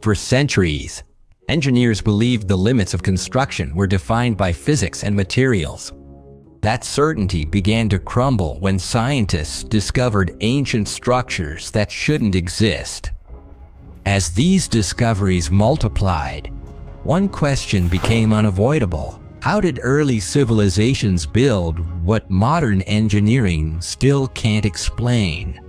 For centuries, engineers believed the limits of construction were defined by physics and materials. That certainty began to crumble when scientists discovered ancient structures that shouldn't exist. As these discoveries multiplied, one question became unavoidable. How did early civilizations build what modern engineering still can't explain?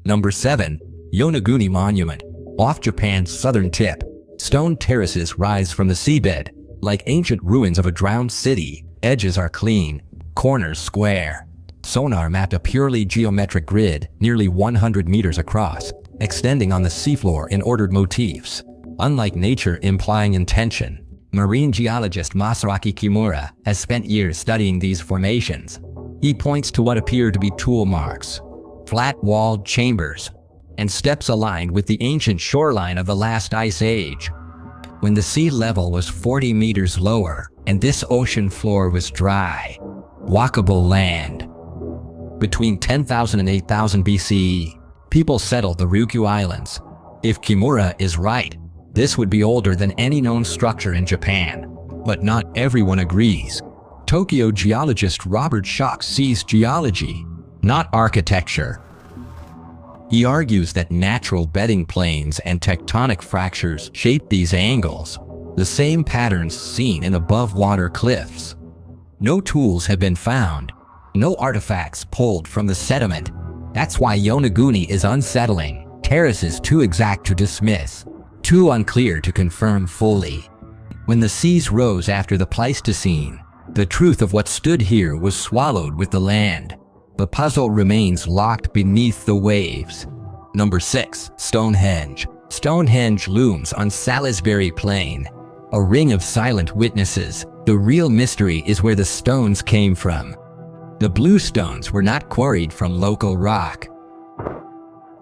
Number 7. Yonaguni Monument. Off Japan's southern tip, stone terraces rise from the seabed. Like ancient ruins of a drowned city, edges are clean, corners square. Sonar mapped a purely geometric grid nearly 100 meters across, extending on the seafloor in ordered motifs. Unlike nature implying intention, marine geologist Masaaki Kimura has spent years studying these formations. He points to what appear to be tool marks, flat-walled chambers, and steps aligned with the ancient shoreline of the last ice age. When the sea level was 40 meters lower and this ocean floor was dry, walkable land. Between 10,000 and 8,000 BCE, people settled the Ryukyu Islands. If Kimura is right, this would be older than any known structure in Japan. But not everyone agrees. Tokyo geologist Robert Schoch sees geology, not architecture. He argues that natural bedding planes and tectonic fractures shape these angles, the same patterns seen in above-water cliffs. No tools have been found, no artifacts pulled from the sediment. That's why Yonaguni is unsettling. Terraces too exact to dismiss, too unclear to confirm fully. When the seas rose after the Pleistocene, the truth of what stood here was swallowed with the land. The puzzle remains locked beneath the waves. Number 6. Stonehenge. Stonehenge looms on Salisbury Plain, a ring of silent witnesses. The real mystery is where the stones came from. The blue stones were not quarried from local rock.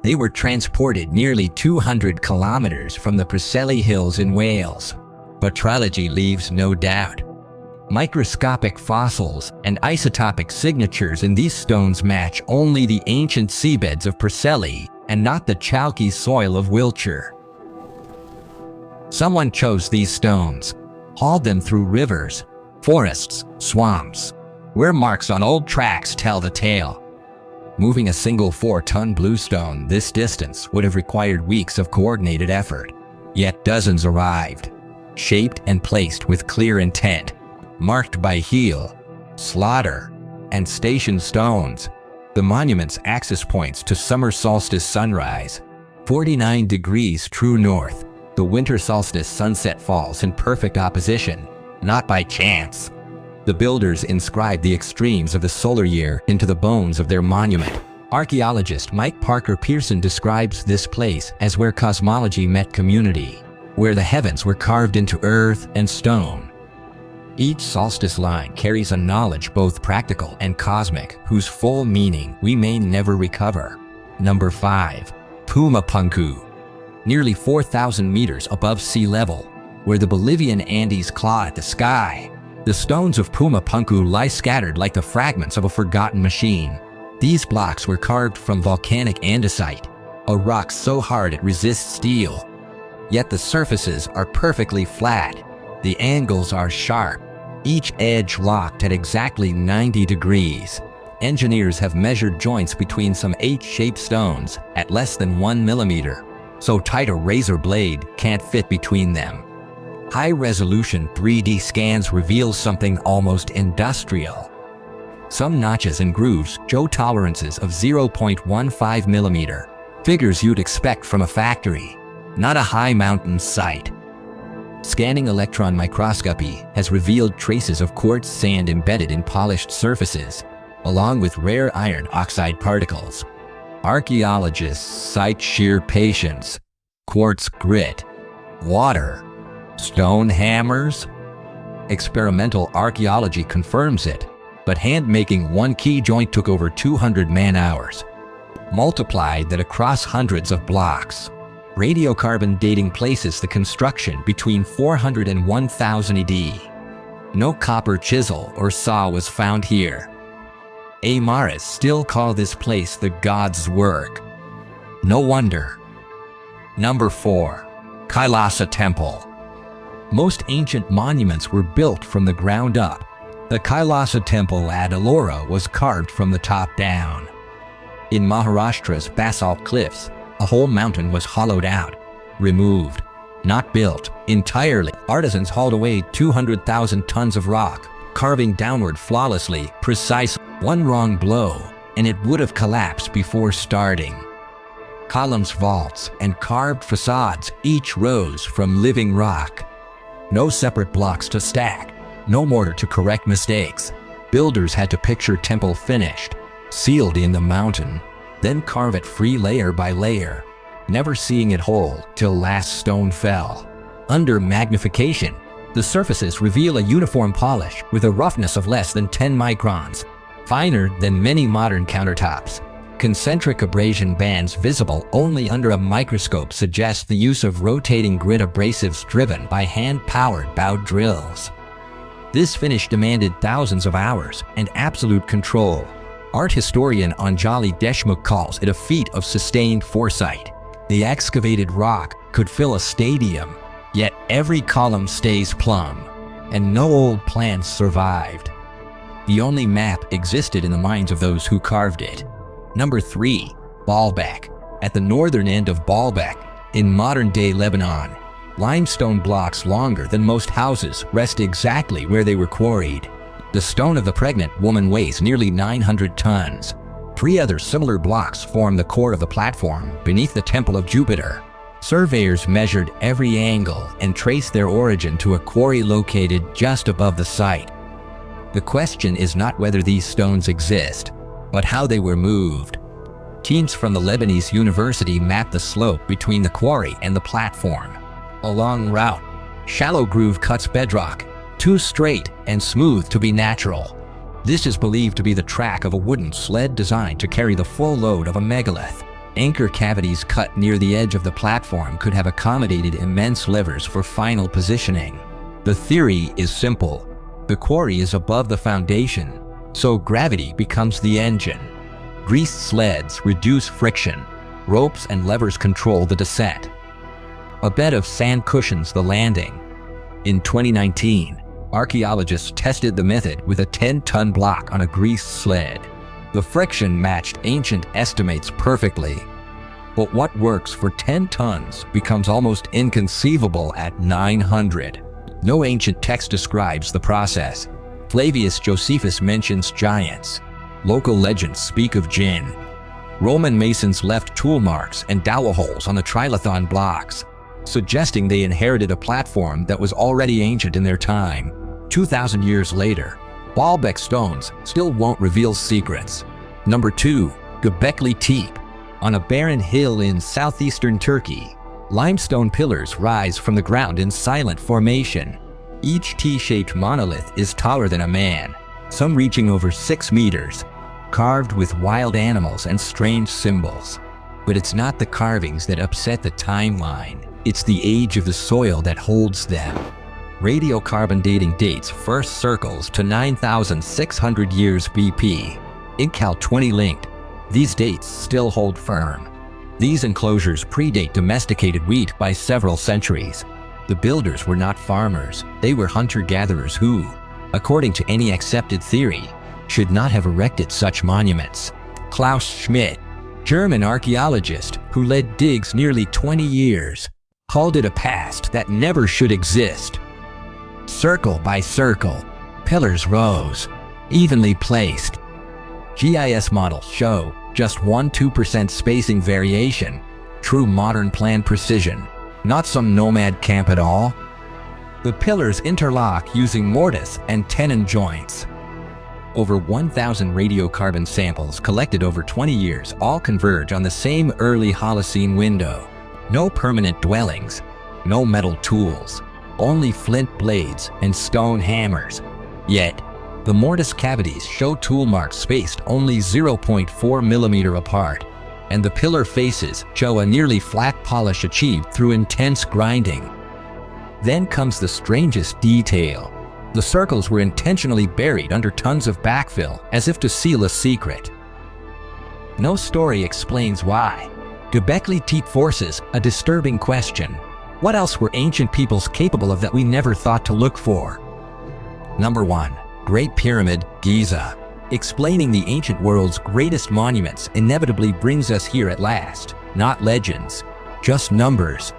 They were transported nearly 200 kilometers from the Preseli Hills in Wales. But trilogy leaves no doubt. Microscopic fossils and isotopic signatures in these stones match only the ancient seabeds of Preseli and not the chalky soil of Wiltshire. Someone chose these stones, hauled them through rivers, forests, swamps, where marks on old tracks tell the tale. Moving a single 4-ton bluestone this distance would have required weeks of coordinated effort. Yet dozens arrived, shaped and placed with clear intent, marked by heel, slaughter, and station stones. The monument's axis points to summer solstice sunrise, 49 degrees true north. The winter solstice sunset falls in perfect opposition, not by chance. The builders inscribed the extremes of the solar year into the bones of their monument. Archaeologist Mike Parker Pearson describes this place as where cosmology met community, where the heavens were carved into earth and stone. Each solstice line carries a knowledge both practical and cosmic, whose full meaning we may never recover. Number 5. Pumapunku. Nearly 4,000 meters above sea level, where the Bolivian Andes claw at the sky, the stones of Pumapunku lie scattered like the fragments of a forgotten machine. These blocks were carved from volcanic andesite, a rock so hard it resists steel. Yet the surfaces are perfectly flat. The angles are sharp, each edge locked at exactly 90 degrees. Engineers have measured joints between some 8 stones at less than 1 millimeter, so tight a razor blade can't fit between them. High-resolution 3D scans reveal something almost industrial. Some notches and grooves show tolerances of 0.15 millimeter, figures you'd expect from a factory, not a high mountain site. Scanning electron microscopy has revealed traces of quartz sand embedded in polished surfaces, along with rare iron oxide particles. Archaeologists cite sheer patience, quartz grit, water, stone hammers. Experimental archaeology confirms it, but hand-making one key joint took over 200 man-hours. Multiplied that across hundreds of blocks. Radiocarbon dating places the construction between 400 and 1000 AD. No copper chisel or saw was found here. Aymaras still call this place the god's work. No wonder. Number 4. Kailasa Temple. Most ancient monuments were built from the ground up. The Kailasa Temple at Ellora was carved from the top down. In Maharashtra's basalt cliffs, a whole mountain was hollowed out, removed, not built, entirely. Artisans hauled away 200,000 tons of rock, carving downward flawlessly, precise. One wrong blow, and it would have collapsed before starting. Columns, vaults, and carved facades each rose from living rock. No separate blocks to stack, no mortar to correct mistakes. Builders had to picture temple finished, sealed in the mountain, then carve it free layer by layer, never seeing it whole till last stone fell. Under magnification, the surfaces reveal a uniform polish with a roughness of less than 10 microns, finer than many modern countertops. Concentric abrasion bands visible only under a microscope suggest the use of rotating grid abrasives driven by hand-powered bow drills. This finish demanded thousands of hours and absolute control. Art historian Anjali Deshmukh calls it a feat of sustained foresight. The excavated rock could fill a stadium, yet every column stays plumb, and no old plans survived. The only map existed in the minds of those who carved it. Number 3. Baalbek. At the northern end of Baalbek, in modern-day Lebanon, limestone blocks longer than most houses rest exactly where they were quarried. The stone of the pregnant woman weighs nearly 900 tons. 3 other similar blocks form the core of the platform beneath the Temple of Jupiter. Surveyors measured every angle and traced their origin to a quarry located just above the site. The question is not whether these stones exist, but how they were moved. Teams from the Lebanese University mapped the slope between the quarry and the platform. A long route, shallow groove cuts bedrock, too straight and smooth to be natural. This is believed to be the track of a wooden sled designed to carry the full load of a megalith. Anchor cavities cut near the edge of the platform could have accommodated immense levers for final positioning. The theory is simple. The quarry is above the foundation, so gravity becomes the engine. Greased sleds reduce friction. Ropes and levers control the descent. A bed of sand cushions the landing. In 2019, archaeologists tested the method with a 10-ton block on a greased sled. The friction matched ancient estimates perfectly. But what works for 10 tons becomes almost inconceivable at 900. No ancient text describes the process. Flavius Josephus mentions giants. Local legends speak of jinn. Roman masons left tool marks and dowel holes on the trilithon blocks, suggesting they inherited a platform that was already ancient in their time. 2,000 years later, Baalbek stones still won't reveal secrets. Number 2. Göbekli Tepe. On a barren hill in southeastern Turkey, limestone pillars rise from the ground in silent formation. Each T-shaped monolith is taller than a man, some reaching over 6 meters, carved with wild animals and strange symbols. But it's not the carvings that upset the timeline. It's the age of the soil that holds them. Radiocarbon dating dates first circles to 9,600 years BP. Incal 20 linked. These dates still hold firm. These enclosures predate domesticated wheat by several centuries. The builders were not farmers, they were hunter-gatherers who, according to any accepted theory, should not have erected such monuments. Klaus Schmidt, German archaeologist who led digs nearly 20 years, called it a past that never should exist. Circle by circle, pillars rose, evenly placed. GIS models show just 1–2% spacing variation, true modern plan precision, not some nomad camp at all. The pillars interlock using mortise and tenon joints. Over 1,000 radiocarbon samples collected over 20 years all converge on the same early Holocene window. No permanent dwellings, no metal tools, only flint blades and stone hammers. Yet, the mortise cavities show tool marks spaced only 0.4 millimeter apart, and the pillar faces show a nearly flat polish achieved through intense grinding. Then comes the strangest detail. The circles were intentionally buried under tons of backfill, as if to seal a secret. No story explains why. Göbekli Tepe forces a disturbing question. What else were ancient peoples capable of that we never thought to look for? Number 1. Great Pyramid, Giza. Explaining the ancient world's greatest monuments inevitably brings us here at last. Not legends, just numbers.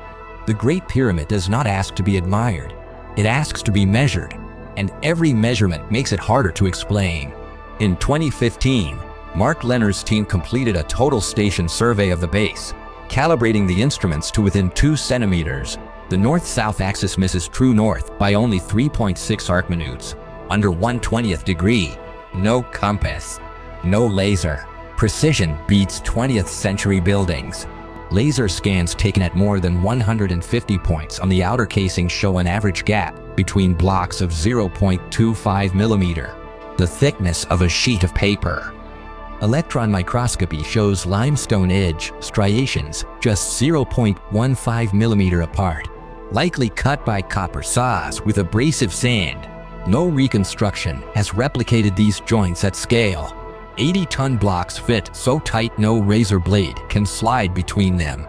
The Great Pyramid does not ask to be admired. It asks to be measured, and every measurement makes it harder to explain. In 2015, Mark Lehner's team completed a total station survey of the base, calibrating the instruments to within 2 centimeters. The north-south axis misses true north by only 3.6 arc minutes, under 1/20th degree. No compass, no laser. Precision beats 20th century buildings. Laser scans taken at more than 150 points on the outer casing show an average gap between blocks of 0.25 millimeter, the thickness of a sheet of paper. Electron microscopy shows limestone edge striations just 0.15 millimeter apart, likely cut by copper saws with abrasive sand. No reconstruction has replicated these joints at scale. 80-ton blocks fit so tight no razor blade can slide between them.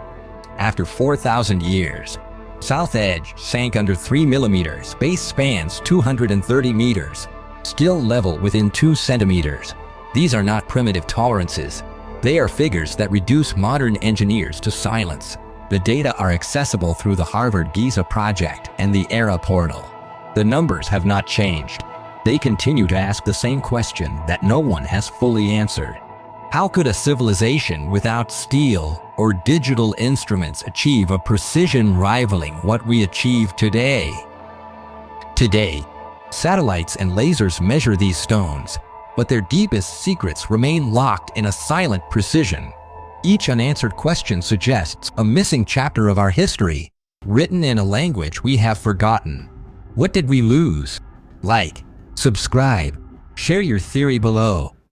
After 4,000 years, south edge sank under 3 millimeters, base spans 230 meters, still level within 2 centimeters. These are not primitive tolerances. They are figures that reduce modern engineers to silence. The data are accessible through the Harvard Giza Project and the ERA portal. The numbers have not changed. They continue to ask the same question that no one has fully answered. How could a civilization without steel or digital instruments achieve a precision rivaling what we achieve today? Today, satellites and lasers measure these stones, but their deepest secrets remain locked in a silent precision. Each unanswered question suggests a missing chapter of our history, written in a language we have forgotten. What did we lose? Like, subscribe, share your theory below.